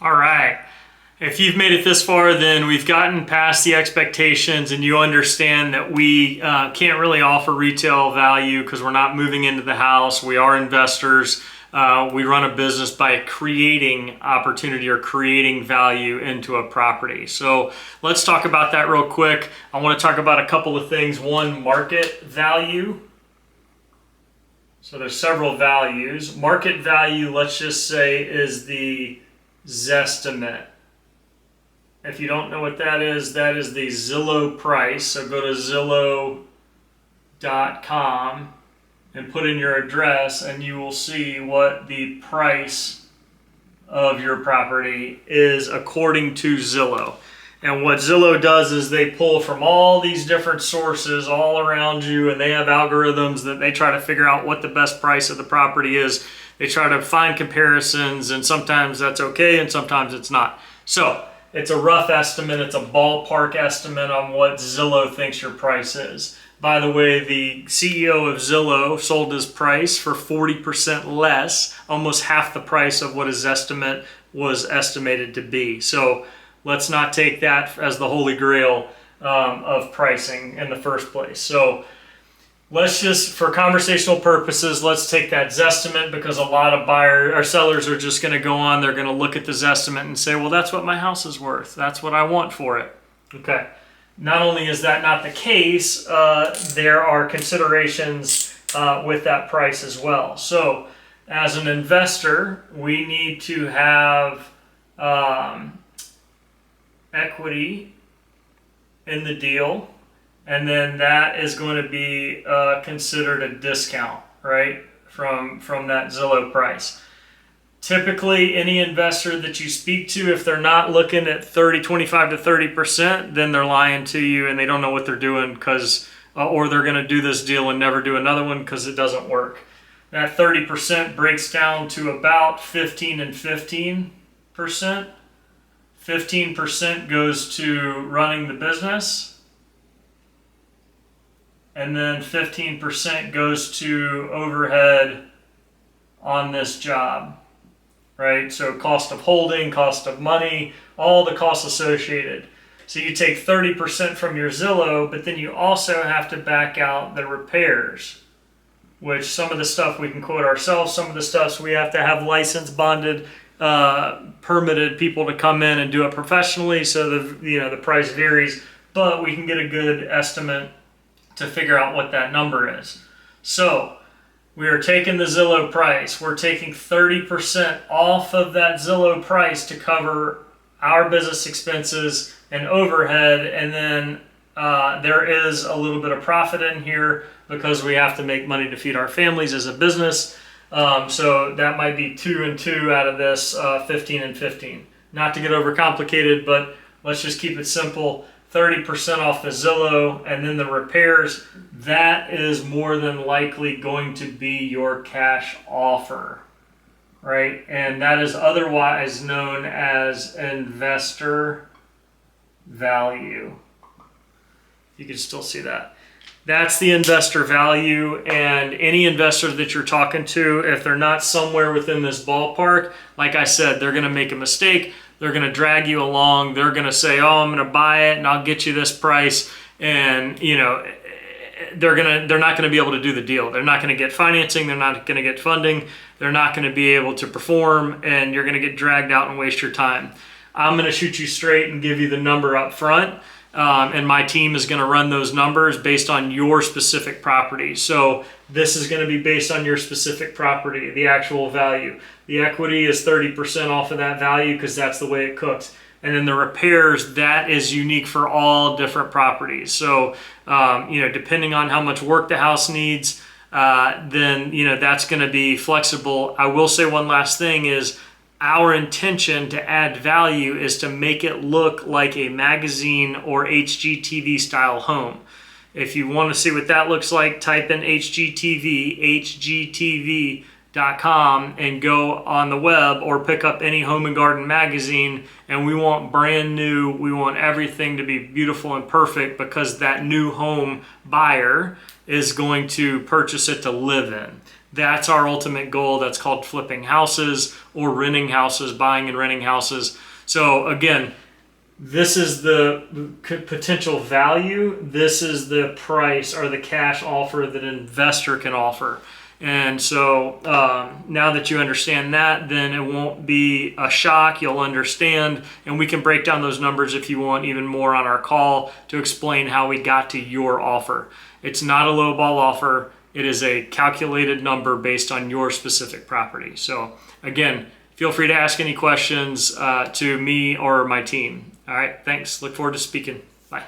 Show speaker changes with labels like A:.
A: All right. If you've made it this far, then we've gotten past the expectations and you understand that we can't really offer retail value because we're not moving into the house. We are investors. We run a business by creating opportunity or creating value into a property. So let's talk about that real quick. I want to talk about a couple of things. One, market value. So there's several values. Market value, let's just say, is the Zestimate. If you don't know what that is the Zillow price. So go to Zillow.com and put in your address and you will see what the price of your property is according to Zillow. And what Zillow does is they pull from all these different sources all around you, and they have algorithms that they try to figure out what the best price of the property is. They try to find comparisons, and sometimes that's okay and sometimes it's not. So it's a rough estimate, it's a ballpark estimate on what Zillow thinks your price is. By the way, the CEO of Zillow sold his price for 40% less, almost half the price of what his estimate was estimated to be. So let's not take that as the holy grail of pricing in the first place. So let's just, for conversational purposes, let's take that Zestimate, because a lot of buyers or sellers are just going to go on, they're going to look at the Zestimate and say, well, that's what my house is worth. That's what I want for it. Okay. Not only is that not the case, there are considerations with that price as well. So as an investor, we need to have equity in the deal, and then that is going to be considered a discount, right, from that Zillow price. Typically, any investor that you speak to, if they're not looking at 25 to 30%, then they're lying to you and they don't know what they're doing, because or they're going to do this deal and never do another one because it doesn't work. That 30% breaks down to about 15 and 15%. 15% goes to running the business, and then 15% goes to overhead on this job, right? So cost of holding, cost of money, all the costs associated. So you take 30% from your Zillow, but then you also have to back out the repairs, which some of the stuff we can quote ourselves, some of the stuff we have to have licensed, bonded, permitted people to come in and do it professionally, so the price varies, but we can get a good estimate to figure out what that number is. So we are taking the Zillow price, we're taking 30% off of that Zillow price to cover our business expenses and overhead, and then there is a little bit of profit in here because we have to make money to feed our families as a business. So that might be 2 and 2 out of this 15 and 15. Not to get overcomplicated, but let's just keep it simple. 30% off the Zillow, and then the repairs, that is more than likely going to be your cash offer, right? And that is otherwise known as investor value. You can still see that. That's the investor value, and any investor that you're talking to, if they're not somewhere within this ballpark, like I said, they're going to make a mistake. They're going to drag you along. They're going to say, oh, I'm going to buy it and I'll get you this price. And, they're not going to be able to do the deal. They're not going to get financing. They're not going to get funding. They're not going to be able to perform, and you're going to get dragged out and waste your time. I'm going to shoot you straight and give you the number up front. And my team is going to run those numbers based on your specific property. So this is going to be based on your specific property, the actual value. The equity is 30% off of that value because that's the way it cooks. And then the repairs, that is unique for all different properties. So, depending on how much work the house needs, then, that's going to be flexible. I will say one last thing is, our intention to add value is to make it look like a magazine or HGTV style home. If you want to see what that looks like, type in hgtv.com and go on the web, or pick up any home and garden magazine. And we want brand new, we want everything to be beautiful and perfect, because that new home buyer is going to purchase it to live in. That's our ultimate goal. That's called flipping houses or renting houses, buying and renting houses. So again, this is the potential value. This is the price or the cash offer that an investor can offer. And so now that you understand that, then it won't be a shock. You'll understand, and we can break down those numbers if you want even more on our call to explain how we got to your offer. It's not a lowball offer. It is a calculated number based on your specific property. So again, feel free to ask any questions to me or my team. All right, thanks. Look forward to speaking. Bye.